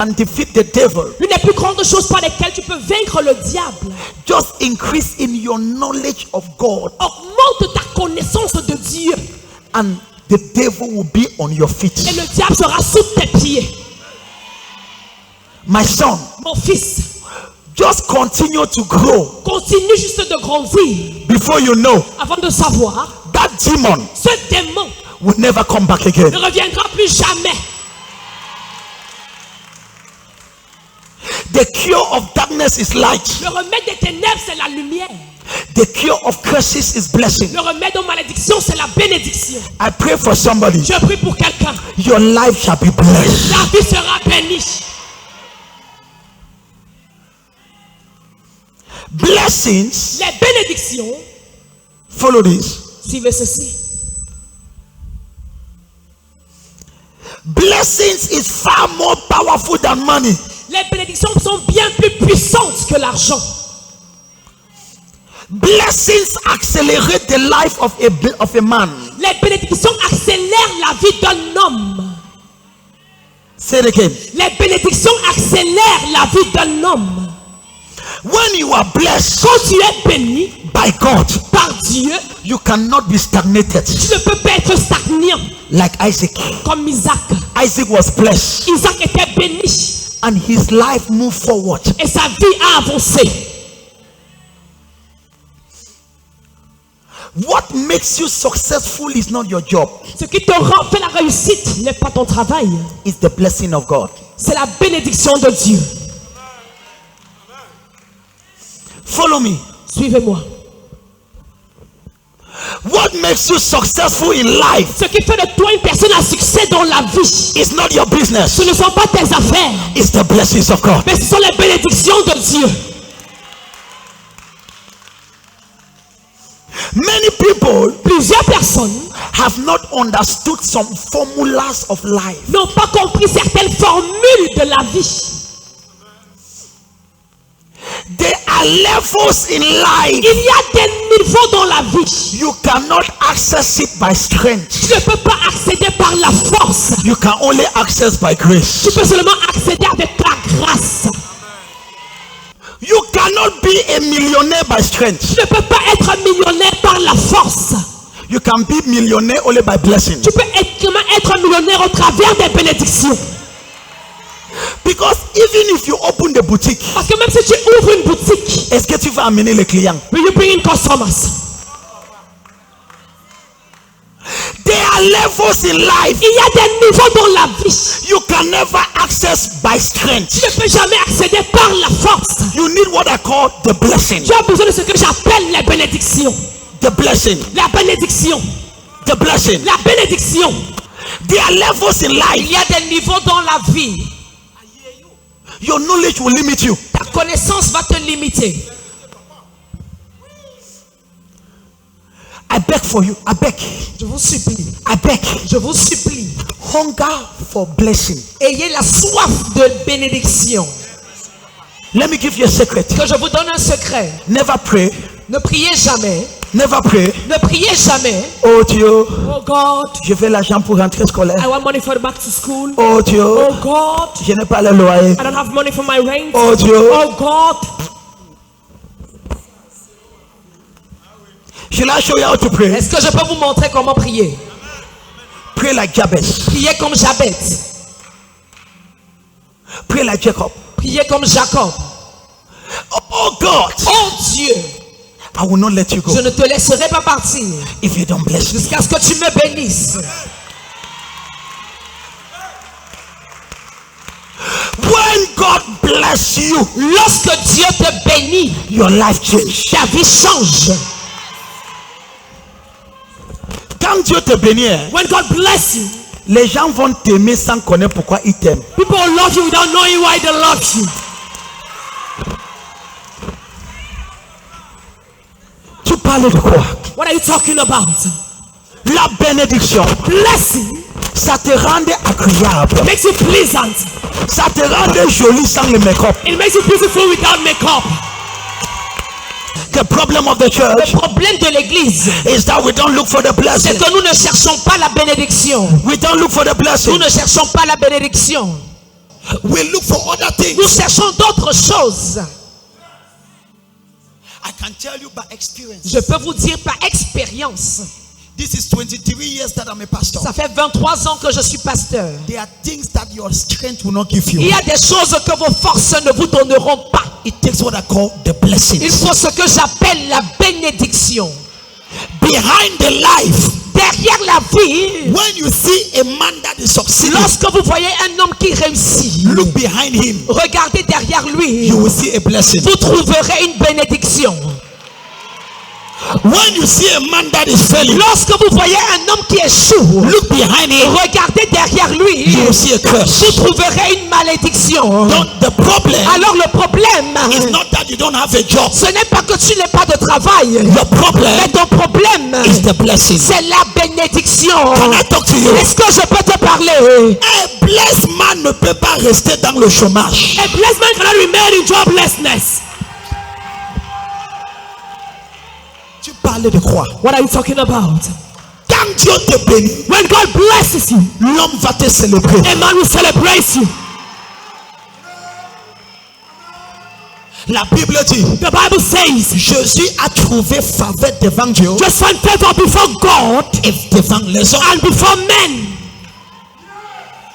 and defeat the devil. L'une des plus grandes choses par lesquelles tu peux vaincre le diable. Just increase in your knowledge of God, Augmente ta connaissance de Dieu. and the devil will be on your feet. Et le diable sera sous tes pieds. My son, Mon fils, just continue to grow. continue juste de grandir. Before you know, Avant de savoir, that demon ce démon will never come back again. ne reviendra plus jamais. The cure of darkness is light. Le remède des ténèbres, c'est la lumière. The cure of curses is blessing. Le remède aux malédictions, c'est la bénédiction. I pray for somebody. Je prie pour quelqu'un. Your life shall be blessed. Ta vie sera bénie. Blessings, Les bénédictions, follow this. suivez ceci. Blessings is far more powerful than money. Les bénédictions sont bien plus puissantes que l'argent. Blessings accelerate the life of a man. Les bénédictions accélèrent la vie d'un homme. Say it again. Les bénédictions accélèrent la vie d'un homme. When you are blessed Quand tu es béni by God, par Dieu, you cannot be stagnated tu ne peux pas être stagnant like Isaac. comme Isaac. Isaac was blessed Isaac était béni and his life moved forward. et sa vie a avancé. What makes you successful is not your job. Ce qui te rend fait la réussite n'est pas ton travail, It's the blessing of God. c'est la bénédiction de Dieu. Follow me. Suivez-moi. What makes you successful in life Ce qui fait de toi une personne à succès dans la vie, is not your business. ce ne sont pas tes affaires, It's the blessings of God. mais ce sont les bénédictions de Dieu. Many people Plusieurs personnes have not understood some formulas of life. n'ont pas compris certaines formules de la vie. There are levels in life. Il y a des niveaux dans la vie. You cannot access it by strength. Tu ne peux pas accéder par la force. You can only access by grace. Tu peux seulement accéder avec la grâce. You cannot be a millionaire by strength. Tu ne peux pas être millionnaire par la force. You can be millionaire only by blessing. Tu peux être millionnaire au travers des bénédictions. Because even if you open the boutique, Parce que même si tu ouvres une boutique, est-ce que tu vas amener les clients? will you bring in customers? There are levels in life Il y a des niveaux dans la vie. you can never access by strength. Tu ne peux jamais accéder par la force. You need what I call the blessing. Tu as besoin de ce que j'appelle les bénédictions. The blessing. La bénédiction. The blessing. La bénédiction. There are levels in life. Il y a des niveaux dans la vie. Your knowledge will limit you. Ta connaissance va te limiter. I beg for you. I beg. Je vous supplie. I beg. Je vous supplie. Hunger for blessing. Ayez la soif de bénédiction. Let me give you a secret. Que je vous donne un secret. Never pray. Ne priez jamais. Never pray. Ne priez jamais. Oh Dieu, Oh God, je veux l'argent pour rentrer scolaire. I want money for the back to school. Oh Dieu, Oh God, je n'ai pas le loyer. I don't have money for my rent. Oh Dieu, Oh God. shall I show you how to pray? Est-ce que je peux vous montrer comment prier? Pray like Jabez. Priez comme Jabez. Pray like Jacob. Priez comme Jacob. Oh God, Oh Dieu, I will not let you go je ne te laisserai pas partir if you don't bless me. jusqu'à ce que tu me bénisses. When God bless you, Lorsque Dieu te bénit, your life change. ta vie change. Quand Dieu te bénit, When God bless you, les gens vont t'aimer sans connaître pourquoi ils t'aiment. people love you without knowing why they love you. Tu parles de quoi? What are you talking about? La bénédiction, Blessing ça te rend agréable. makes you pleasant. Ça te rend joli sans le make-up. It makes you beautiful without makeup. The problem of the church Le problème de l'église, is that we don't look for the blessing. c'est que nous ne cherchons pas la bénédiction. We don't look for the blessing. Nous ne cherchons pas la bénédiction. We look for other things. Nous cherchons d'autres choses. I can tell you by experience. Je peux vous dire par expérience. This is 23 years that I'm a pastor. Ça fait 23 ans que je suis pasteur. There are things that your strength will not give you. Il y a des choses que vos forces ne vous donneront pas. It takes what I call the Il blessings. faut ce que j'appelle la bénédiction. Behind the life, Derrière la vie, when you see a man that is succeeding, lorsque vous voyez un homme qui réussit, look behind him. regardez derrière lui. You will see a blessing. Vous trouverez une bénédiction. When you see a man that is failing, Lorsque vous voyez un homme qui échoue, look behind him. regardez derrière lui. You will see a curse. Vous trouverez une malédiction. Don't, the problem Alors le problème, is not that you don't have a job. ce n'est pas que tu n'aies pas de travail. The problem Mais ton problème, is the blessing. c'est la bénédiction. Can I talk to you? Est-ce que je peux te parler? A blessed man ne peut pas rester dans le chômage. A blessed man cannot remain in joblessness. Tu parles de quoi? What are you talking about? Quand Dieu te bénit, When God blesses you, l'homme va te célébrer. a man will celebrate you. La Bible dit, The Bible says, Jésus a trouvé faveur devant Dieu just find favor before God et devant les hommes. and before men.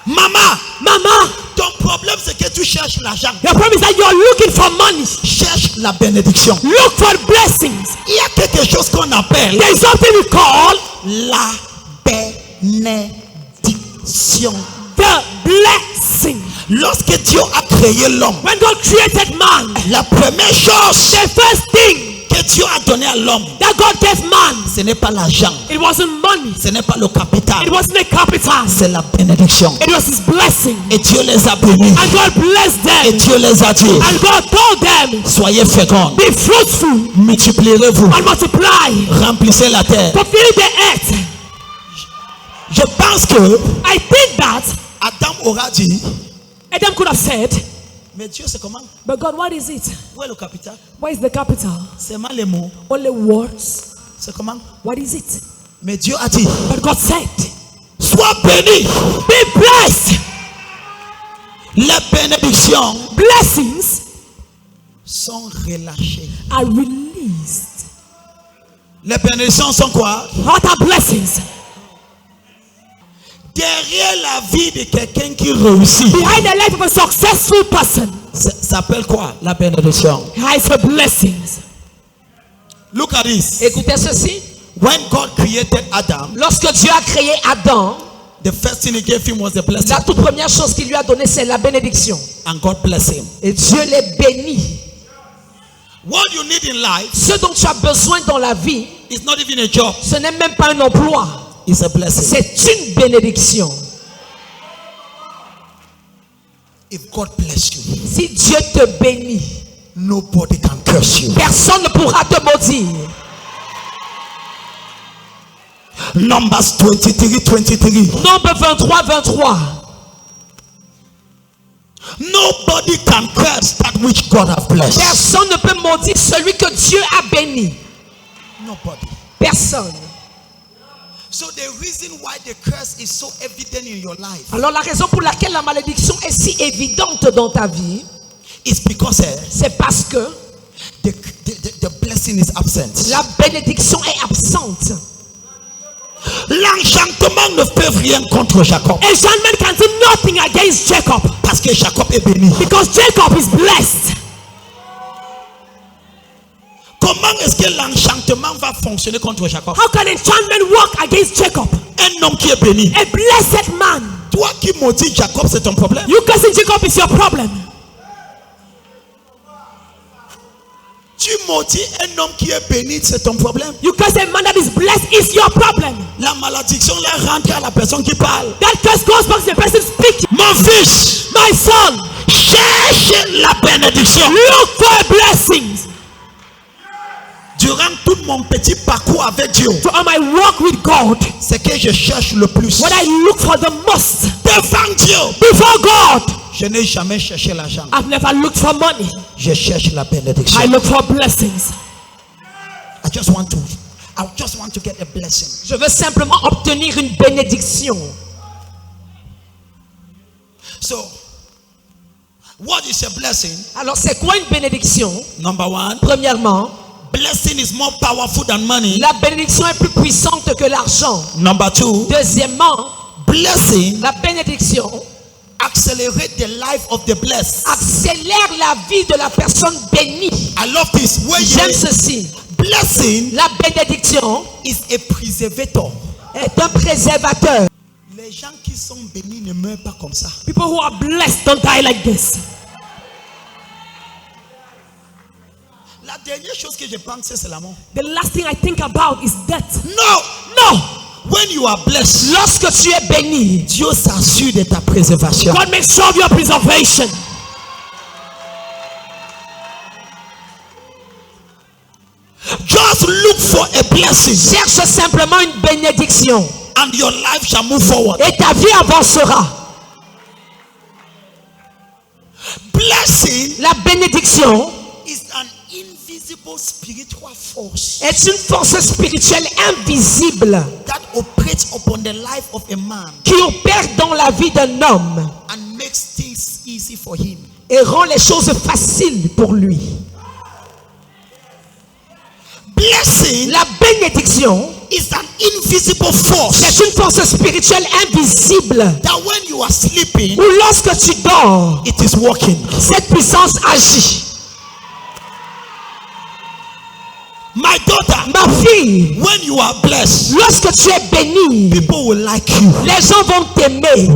Maman, Mama, ton problème c'est que tu cherches l'argent. your problem is that you're looking for money. Cherche la bénédiction. Look for blessings. Il y a quelque chose qu'on appelle There is something we call la bénédiction. the blessing. Lorsque Dieu a créé l'homme, When God created man, la première chose the first thing que Dieu a donné à l'homme, that God gave man, ce n'est pas l'argent, it wasn't money, ce n'est pas le capital, it wasn't a capital, c'est la bénédiction. it was his blessing. Et Dieu les a bénis. And God blessed Et them. Dieu les a dit, And God told them, soyez féconds, be fruitful multiplierez-vous, and multiply, remplissez la terre. fulfill the earth. Je pense que I think that Adam aura dit, Adam could have said, mais Dieu c'est comment? but God, what is it? Où est le capital? What is the capital? C'est mal les mots. Only words. C'est comment? What is it? Mais Dieu a dit, But God said, sois béni. be blessed. Les bénédictions Blessings sont relâchées. are released. Les bénédictions sont quoi? What are blessings? Derrière la vie de quelqu'un qui réussit, Behind the life of a successful person, ça s'appelle quoi? La bénédiction. hides the blessings. Look at this. Écoutez ceci. When God created Adam, Lorsque Dieu a créé Adam, the first thing he gave him was the blessing. la toute première chose qu'il lui a donnée, c'est la bénédiction. And God blessed him. Et Dieu les bénit. What you need in life Ce dont tu as besoin dans la vie, is not even a job. ce n'est même pas un emploi. It's a blessing. C'est une bénédiction. If God bless you, Si Dieu te bénit, nobody can curse you. personne ne pourra te maudire. Numbers 23:23. Nombre 23, 23. Nobody can curse that which God has blessed. Personne ne peut maudire celui que Dieu a béni. Nobody. Personne. So the reason why the curse is so evident in your life Alors la raison pour laquelle la malédiction est si évidente dans ta vie, is because c'est parce que the blessing is absent. la bénédiction est absente. L'enchantement ne peut rien contre Jacob. Enchantment can do nothing against Jacob Parce que Jacob est béni. because Jacob is blessed. Comment est-ce que l'enchantement va fonctionner contre Jacob? How can enchantment work against Jacob? Un homme qui est béni. A blessed man. Toi qui maudis Jacob, c'est ton problème. You cursing Jacob is your problem. Tu maudis un homme qui est béni, c'est ton problème. You curse a man that is blessed is your problem. La malédiction là rentre à la personne qui parle. That curse goes back to the person speaking. Mon fils, My son, cherche la bénédiction. look for blessings. Durant tout mon petit parcours avec Dieu, So on my walk with God, c'est que je cherche le plus. what I look for the most Devant Dieu, before God, je n'ai jamais cherché l'argent. I've never looked for money. Je cherche la bénédiction. I look for blessings. I just want to get a blessing. Je veux simplement obtenir une bénédiction. So, What is a blessing? Alors c'est quoi une bénédiction? Number one, Premièrement, blessing is more powerful than money. la bénédiction est plus puissante que l'argent. Number two, Deuxièmement, blessing la bénédiction accelerate the life of the blessed. accélère la vie de la personne bénie. I love this. Where J'aime ceci. blessing La bénédiction is a preservator. est un préservateur. Les gens qui sont bénis ne meurent pas comme ça. People who are blessed don't die like this. La dernière chose que je pense, c'est la mort. The last thing I think about is death. No. No! When you are blessed, Lorsque tu es béni, Dieu s'assure de ta préservation. God makes sure of your preservation. Just look for a blessing Cherche simplement une bénédiction and your life shall move forward. et ta vie avancera. Blessing La bénédiction is an invisible spiritual force est une force spirituelle invisible that operates upon the life of a man qui opère dans la vie d'un homme and makes things easy for him. et rend les choses faciles pour lui. Blessing La bénédiction is an invisible force est une force spirituelle invisible that when you are sleeping, où lorsque tu dors, it is working. cette puissance agit. My daughter, Ma fille, when you are blessed, lorsque tu es bénie, people will like you. les gens vont t'aimer.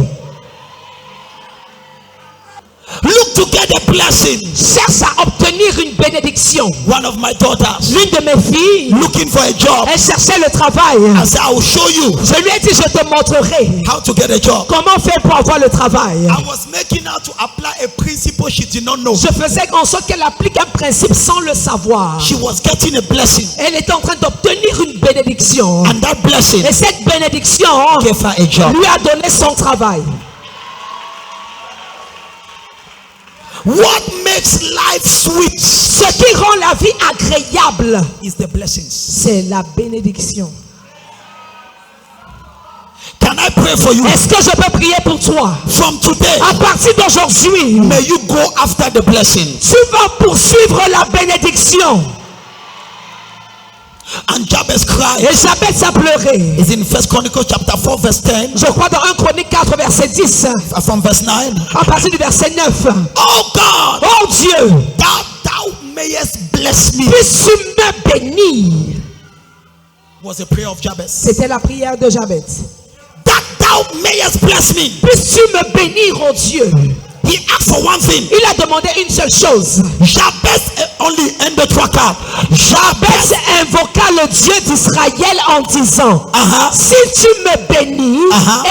Look to get a blessing. Cherche à obtenir une bénédiction. One of my daughters L'une de mes filles, looking for a job. elle cherchait le travail. I said, I will show you Je lui ai dit, je te montrerai how to get a job. comment faire pour avoir le travail. I was making her to apply a principle she did not know. Je faisais en sorte qu'elle applique un principe sans le savoir. She was getting a blessing, Elle était en train d'obtenir une bénédiction. and that blessing Et cette bénédiction gave her a job. lui a donné son travail. What makes life sweet Ce qui rend la vie agréable, is the blessings. c'est la bénédiction. Can I pray for you? Est-ce que je peux prier pour toi? From today, À partir d'aujourd'hui, may you go after the blessing. tu vas poursuivre la bénédiction. And Jabez cried. Et Jabez a pleuré. It's in 1 Chronicles chapter 4 verse 10. Je crois dans 1 Chronique 4 verset 10. From verse 9. À partir du verset 9. Oh God, Oh Dieu, thou mayest bless me. puisses-tu me bénir. Was the prayer of Jabez. C'était la prière de Jabez. That thou mayest bless me. Puisses-tu me bénir, oh Dieu. He asked for one thing. Il a demandé une seule chose. Jabez only ended tracker. Jabez invoqua le Dieu d'Israël en disant, si tu me bénis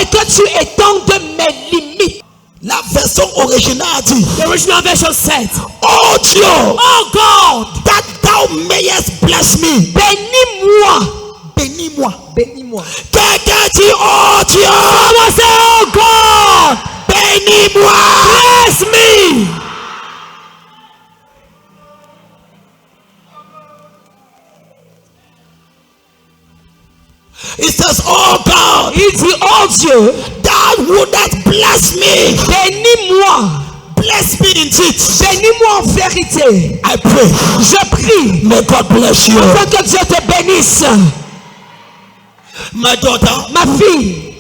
et que tu étendes mes limites. La version originale dit, The original version said, oh Dieu, oh God, that thou mayest bless me. bénis-moi. Bénis-moi. Bénis-moi. Quelqu'un dit, oh Dieu, Comment c'est, oh God, bénis-moi. bless me. It says, oh God, Il dit, oh Dieu, thou wouldest bless me. bénis-moi. Bless me indeed. Bénis-moi en vérité. I pray. Je prie May God bless you. afin que Dieu te bénisse. My daughter, Ma fille,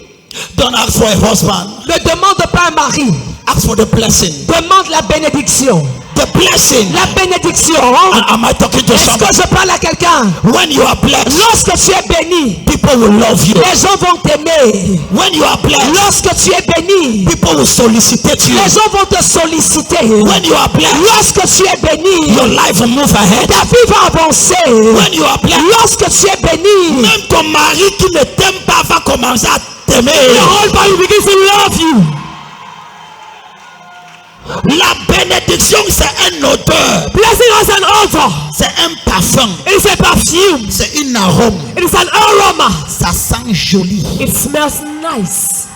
don't ask for a husband. ne demande pas un mari. Ask for the blessing. Demande la bénédiction. The blessing. La bénédiction. And am I talking to Est-ce que somebody? je parle à quelqu'un? When you are blessed, Lorsque tu es béni, people will love you. les gens vont t'aimer. When you are blessed, Lorsque tu es béni, people will solicitate you. les gens vont te solliciter. When you are blessed, Lorsque tu es béni, your life will move ahead. ta vie va avancer. When you are blessed, Lorsque tu es béni, même ton mari qui ne t'aime pas va commencer à t'aimer. your whole body begins to love you. La bénédiction, c'est un odeur. Blessing has an odor. C'est un parfum. It is a perfume. C'est un arôme. It is an aroma. Ça sent joli. It smells nice.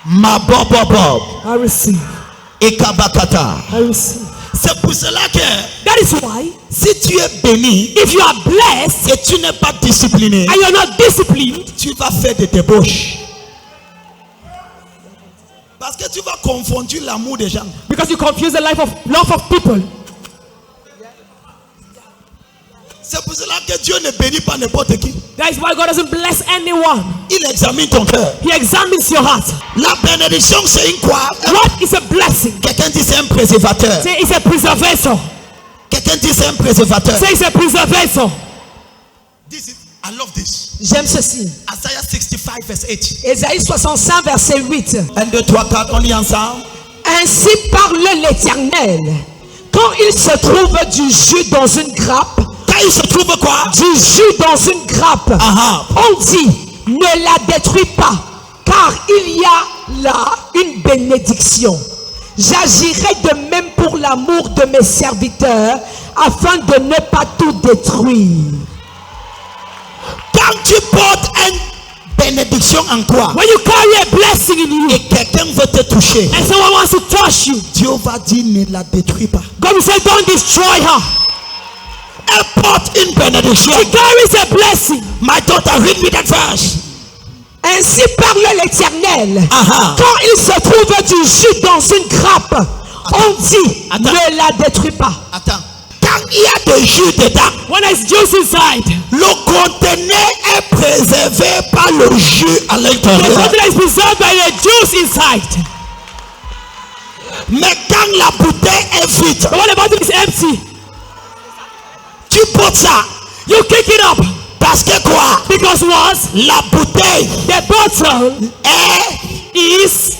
Ma bob. I receive. Ekabakata. I receive. C'est pour cela que That is why, si tu es béni if you are blessed et tu n'es pas discipliné, and you're not disciplined, tu vas faire des débauches. Parce que tu vas confondre l'amour des gens. Because you confuse the love of people. C'est pour cela que Dieu ne bénit pas n'importe qui. That is why God doesn't bless anyone. Il examine ton cœur. He examines your heart. La bénédiction, c'est une quoi? What is a blessing? Quelqu'un dit c'est un préservateur. Say it's a preservator. Quelqu'un dit c'est un préservateur. Say it's a preservator. I love this. J'aime ceci. Isaiah 65 verse 8. Ésaïe 65 verset 8. 1, 2, 3, 4, on lit ensemble. Ainsi parle l'Éternel. Quand il se trouve du jus dans une grappe. Quand il se trouve quoi? Du jus dans une grappe. On dit, ne la détruis pas, car il y a là une bénédiction. J'agirai de même pour l'amour de mes serviteurs, afin de ne pas tout détruire. Quand tu portes une bénédiction en quoi? When you carry a blessing in you, et quelqu'un veut te toucher, and someone wants to touch you, Dieu va dire ne la détruis pas. God will say, don't destroy her. Elle porte une bénédiction. She carries a blessing. My daughter, read me that verse. Ainsi parle l'Éternel. Quand il se trouve du jus dans une grappe, on dit, ne la détruis pas. Attends. Quand il y a du jus dedans, when there's juice inside, le conteneur est préservé par le jus à the l'intérieur. container is preserved by the juice inside. Mais quand la bouteille est vide, But when the bottle is empty, tu portes ça. you kick it up. Parce que quoi? Because what? La bouteille The bottle is.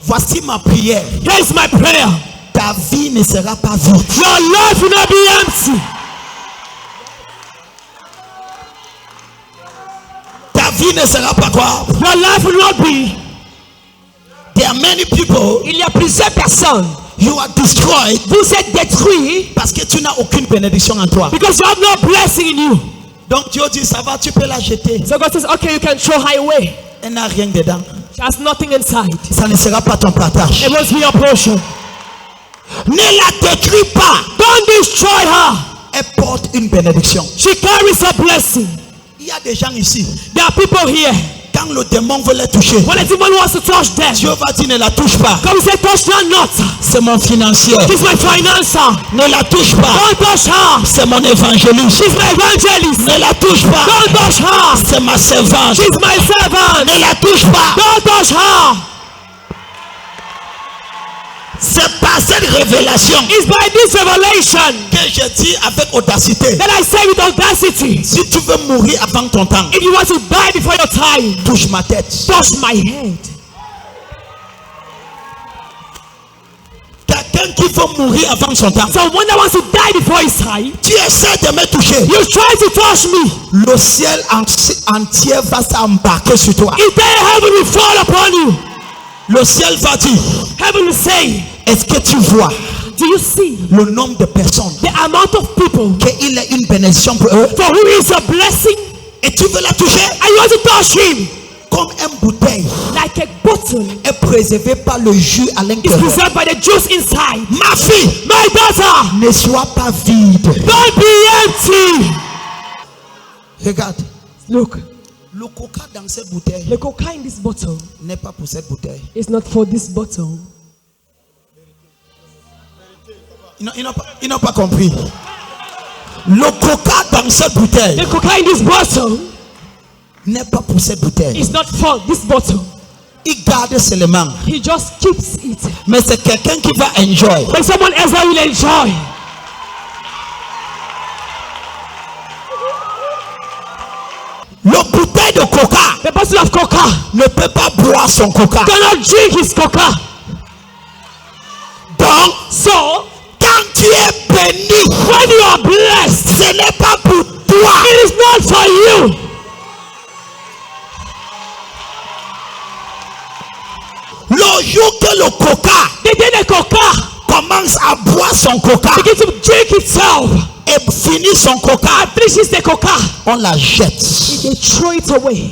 Voici ma prière. Here is my prayer. Ta vie ne sera pas vide. Your life will not be empty. Ta vie ne sera pas quoi? Your life will not be. There are many people. Il y a plusieurs personnes. You are destroyed. Vous êtes détruits. Parce que tu n'as aucune bénédiction en toi. Because you have no blessing in you. Donc Dieu dit ça va, tu peux la jeter. So God says, okay, you can throw her away. Elle n'a rien dedans. She has nothing inside. Ça ne sera pas ton partage. It won't be your portion. Ne la détruis pas. Don't destroy her. Elle porte une bénédiction. She carries a blessing. Il y a des gens ici. There are people here. Quand le démon veut les toucher, When a demon wants to touch them, Dieu va dire ne la touche pas. God will say, touch her not. C'est mon financier. She's my financer. Ne la touche pas. Don't touch her. C'est mon évangéliste. She's my evangelist. Ne la touche pas. Don't touch her. C'est ma servante. She's my servant. Ne la touche pas. Don't touch her. C'est par cette révélation It's by this revelation que je dis avec audacité. that I say with audacity, Si tu veux mourir avant ton temps, if you want to die before your time, touche ma tête. touch my head. Quelqu'un qui veut mourir avant son temps, Someone that wants to die before his time, tu essaies de me toucher. you try to touch me. Le ciel entier va s'embarquer sur toi. If then heaven will fall upon you, Le ciel va dire, heaven will say, est-ce que tu vois do you see le nombre de personnes the amount of people qu'il est une bénédiction pour eux? for whom is a blessing, Et tu veux la toucher and you want to touch him? comme une bouteille Like a bottle est préservée par le jus à is l'intérieur. preserved by the juice inside. Ma fille, My daughter, ne sois pas vide. don't be empty. Regarde, Look, le coca dans cette bouteille the coca in this bottle n'est pas pour cette bouteille. is not for this bottle. Ils n'ont pas compris. Le coca dans cette bouteille The coca in this bottle n'est pas pour cette bouteille. is not for this bottle. Il garde seulement. He just keeps it. Mais c'est quelqu'un qui va enjoy. But someone else that will enjoy. Le bouteille de coca The bottle of coca ne peut pas boire son coca. cannot drink his coca. Donc, So, quand tu es béni, when you are blessed, ce n'est pas pour toi. it is not for you. Le jour que le coca The day the coca commence à boire son coca begins to drink itself et finit son coca, and finishes the coca, on la jette. they throw it away.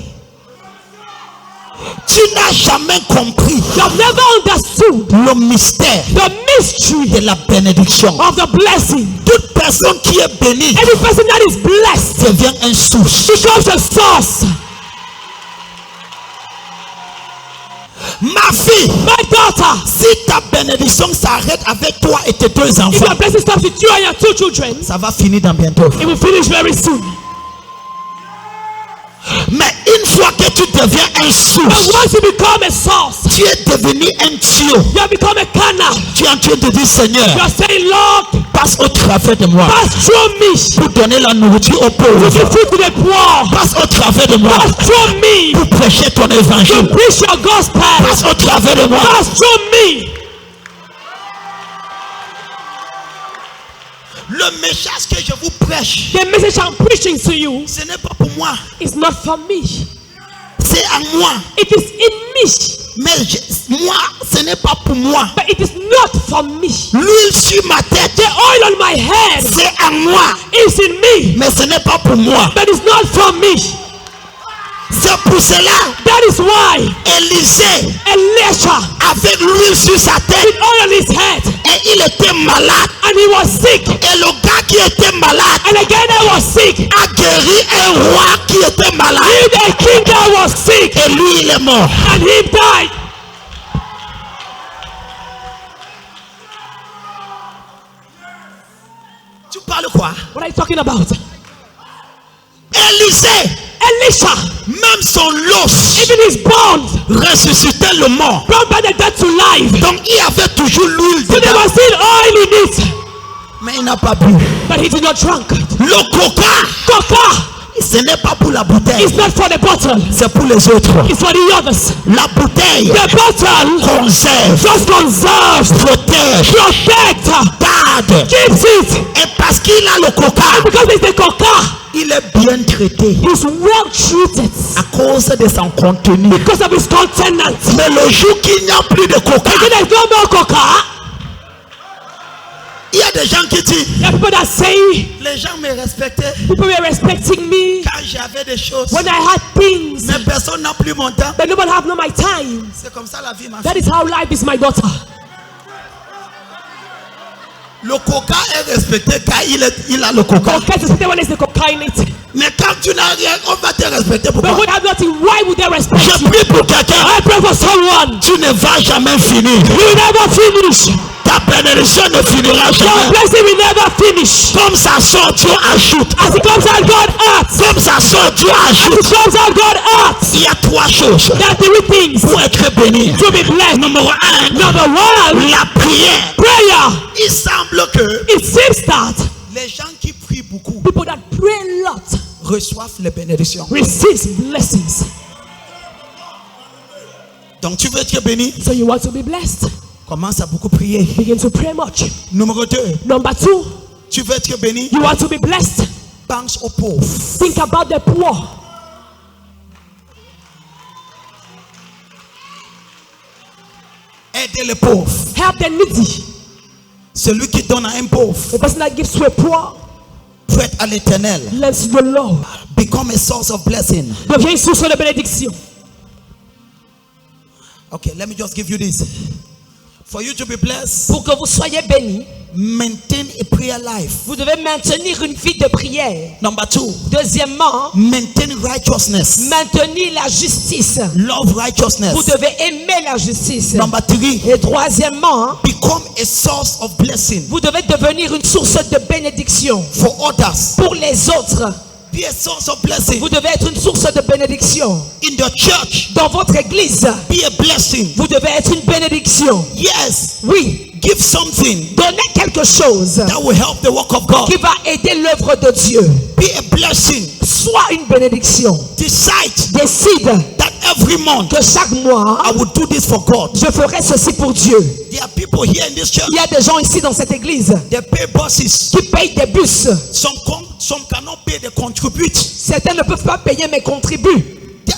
Tu n'as jamais compris You have never understood le mystère the mystery de la bénédiction. of the blessing. Toute personne qui est bénie Every person that is blessed devient un source. becomes a source. Ma fille, My daughter, si ta bénédiction s'arrête avec toi et tes 2 if enfants, your blessing stops with you and your 2 children, ça va finir dans bientôt. it will finish very soon. Mais une fois que tu deviens un But source, once you become a source, tu es devenu un tuyau. you have become a canal. Tu es en train de dire, Seigneur, You are saying, Lord, passe au travers de moi pass through me pour donner la nourriture aux to pauvres. give food to the poor. Passe au travers de moi Pass through me pour prêcher ton to évangile. preach your gospel. Passe au travers de moi. Pass through me. Le message que je vous prêche, The message I'm preaching to you ce n'est pas pour moi, is not for me. c'est à moi. It is in me. Mais moi, ce n'est pas pour moi. But it is not for me. L'huile sur ma tête, The oil on my head c'est à moi. is in me. Mais ce n'est pas pour moi. But it's not for me. C'est pour cela, That is why Élisée, Elisha, avec l'huile sur sa with tête, oil on his head, et il était malade. and he was sick, Et le gars qui était malade and again I was sick, a guéri un roi qui était malade. the king that was sick, Et lui, il est mort. and he died. Tu parles quoi? What are you talking about? Élisée, Elisha, même son os even his bones, ressuscitait le mort. brought back the dead to life. Donc il y avait toujours l'huile So there dedans. was still oil in it, Mais il n'a pas bu. but he did not drink it. Le coca, Coca ce n'est pas pour la bouteille, is not for the bottle, c'est pour les autres. it's for the others. La bouteille The bottle conserve, just conserves, protège, protect, garde. keeps it. Et parce qu'il a le coca, Because it's the coca, il est bien traité he's well treated à cause de son contenu. because of his containment. Mais le jour qu'il n'y a plus de coca, When there's no more coca, il y a des gens qui disent, there are people that say, les gens me respectaient people were respecting me quand j'avais des choses. when I had things, Mais personne n'a plus mon temps. but nobody have no my time. C'est comme ça la vie, ma That fille. is how life is, my daughter. Le coca est respecté quand il a le coca. Coca is respected when there's the coca in it. Mais quand tu n'as rien, on va te respecter. But Pourquoi? when I have nothing, why would they respect Je you? prie pour quelqu'un. I pray for someone. Tu ne vas jamais finir. You will never finish. Ta bénédiction ne finira Your jamais. blessing will never finish. Comme ça sort, Dieu ajoute. As it comes out, God adds. Comme ça sort, Dieu As ajoute. it comes out, God adds. Il y a 3 choses There are 3 things pour être béni. to be blessed. Numéro 1, Number 1, la prière. prayer. Il semble que It seems that les gens qui prient beaucoup people that pray a lot reçoivent les bénédictions. receive blessings. Donc tu veux être béni, So you want to be blessed, commence à beaucoup prier. begin to pray much. Numéro 2, Number 2, tu veux être béni, you want to be blessed, pense aux pauvres. think about the poor. Aidez les pauvres. Help the needy. Celui qui donne à un pauvre, The person that gives to a poor prête à l'éternel. lends to the Lord. Become a source of blessing. Devient une source de bénédiction. Okay, let me just give you this. For you to be blessed, Pour que vous soyez bénis, maintain a prayer life. vous devez maintenir une vie de prière. Number 2, Deuxièmement, maintain righteousness. maintenir la justice. Love righteousness. Vous devez aimer la justice. Number 3, Et troisièmement, become a source of blessing vous devez devenir une source de bénédiction for others. pour les autres. Be a source of blessing Vous devez être une source de bénédiction. in the church. Dans votre église, Be a blessing. vous devez être une bénédiction. Yes, Oui, give something donnez quelque chose that will help the work of God. qui va aider l'œuvre de Dieu. Be a blessing. Sois une bénédiction. Decide Décide that every month que chaque mois, I will do this for God. je ferai ceci pour Dieu. There are people here in this church. Il y a des gens ici dans cette église They pay buses. qui payent des bus. Some cannot pay. They contribute. Certains ne peuvent pas payer mais contribuent.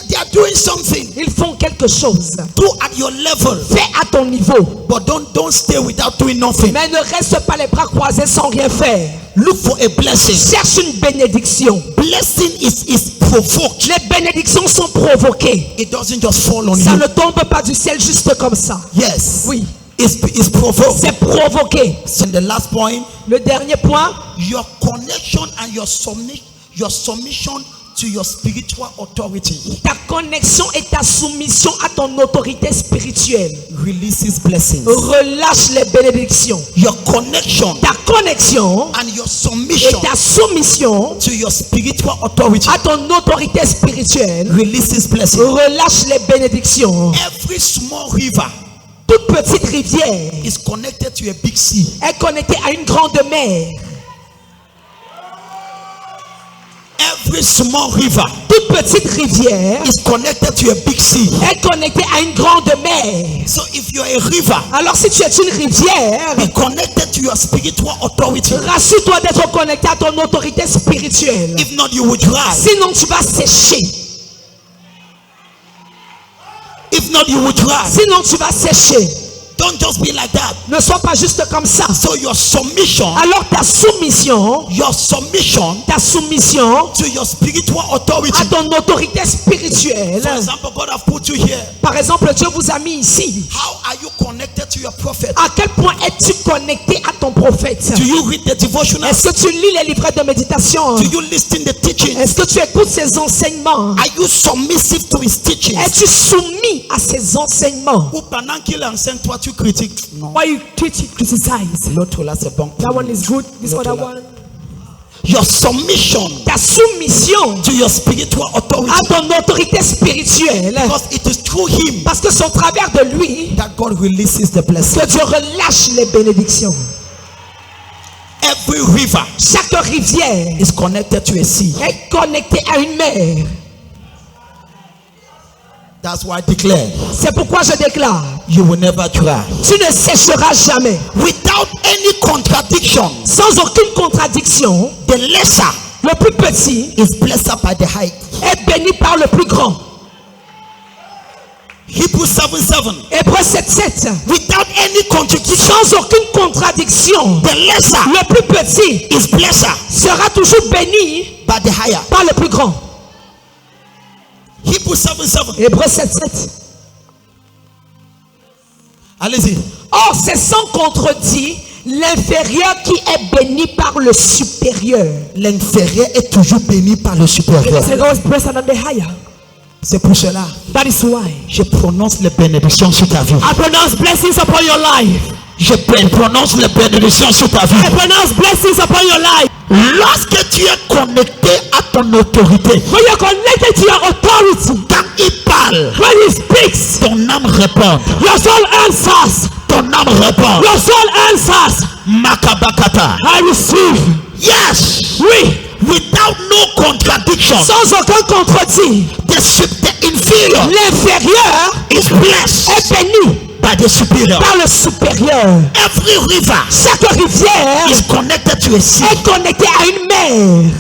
They are doing something. Ils font quelque chose. Do at your level, Fais à ton niveau. but don't stay without doing nothing. Mais ne reste pas les bras croisés sans rien faire. Look for a blessing. Cherche une bénédiction. Blessing is provoked. Les bénédictions sont provoquées. It doesn't just fall on Ça you. ne tombe pas du ciel juste comme ça. Yes. Oui, It's provoked. c'est provoqué. And the last point, Le dernier point, your connection and your submission to your spiritual authority Ta connexion et ta soumission à ton autorité spirituelle releases blessings. relâche les bénédictions. Your connection Ta connexion and your et submission ta soumission to your spiritual authority à ton autorité spirituelle releases blessings. relâche les bénédictions. Every small river Toute petite rivière is connected to a big sea. est connectée à une grande mer. Every small river Toute petite rivière is connected to a big sea. est connectée à une grande mer. So if you're a river, Alors si tu es une rivière, be connected to your spiritual authority. rassure-toi d'être connecté à ton autorité spirituelle. If not, you will dry. Sinon tu vas sécher. If not, you will dry. Sinon tu vas sécher. Don't just be like that. Ne sois pas juste comme ça. So your submission Alors ta soumission to your spiritual authority. à ton autorité spirituelle. For example, God have put you here. Par exemple, Dieu vous a mis ici. How are you connected to your prophet? À quel point es-tu connecté à ton prophète? Do you read the devotional? Est-ce que tu lis les livrets de méditation? Do you listen the teaching? Est-ce que tu écoutes ses enseignements? Are you submissive to his teachings? Es-tu soumis à ses enseignements? Ou pendant qu'il enseigne, toi tu critiques? Non. Why you criticize? L'autre là c'est bon. That one is good. This L'autre other là. one. Your submission Ta soumission to your spiritual authority. à ton autorité spirituelle. Because it is through him Parce que c'est au travers de lui that God releases the blessing. que Dieu relâche les bénédictions. Every river Chaque rivière is connected to a sea. est connectée à une mer. That's why I declare C'est pourquoi je déclare, you will never dry. tu ne sécheras jamais. Without any contradiction, Sans aucune contradiction, the lesser le plus petit is blessed by the high. est béni par le plus grand. Hebrews 7:7. Hébreux 7:7. Without any contradiction, Sans aucune contradiction, the lesser le plus petit is blessed sera toujours béni by the higher. par le plus grand. Hebrews 7:7. Hébreux 7:7. Allez-y. Or, c'est sans contredit l'inférieur qui est béni par le supérieur. L'inférieur est toujours béni par le supérieur. C'est pour cela That is why je prononce les bénédictions sur ta vie. I pronounce blessings upon your life. Je prononce les bénédictions sur ta vie. I pronounce blessings upon your life. Lorsque tu es connecté à ton autorité, When you're connected to your authority, quand il parle, when he speaks, ton âme répond. your soul answers. Ton âme répond. Your soul answers. Makabakata. I receive. Yes. Oui. Without no contradiction, Sans aucun contredit, the inferior l'inférieur is blessed est béni by the superior. par le supérieur. Every river Chaque rivière is connected to a sea. est connectée à une mer.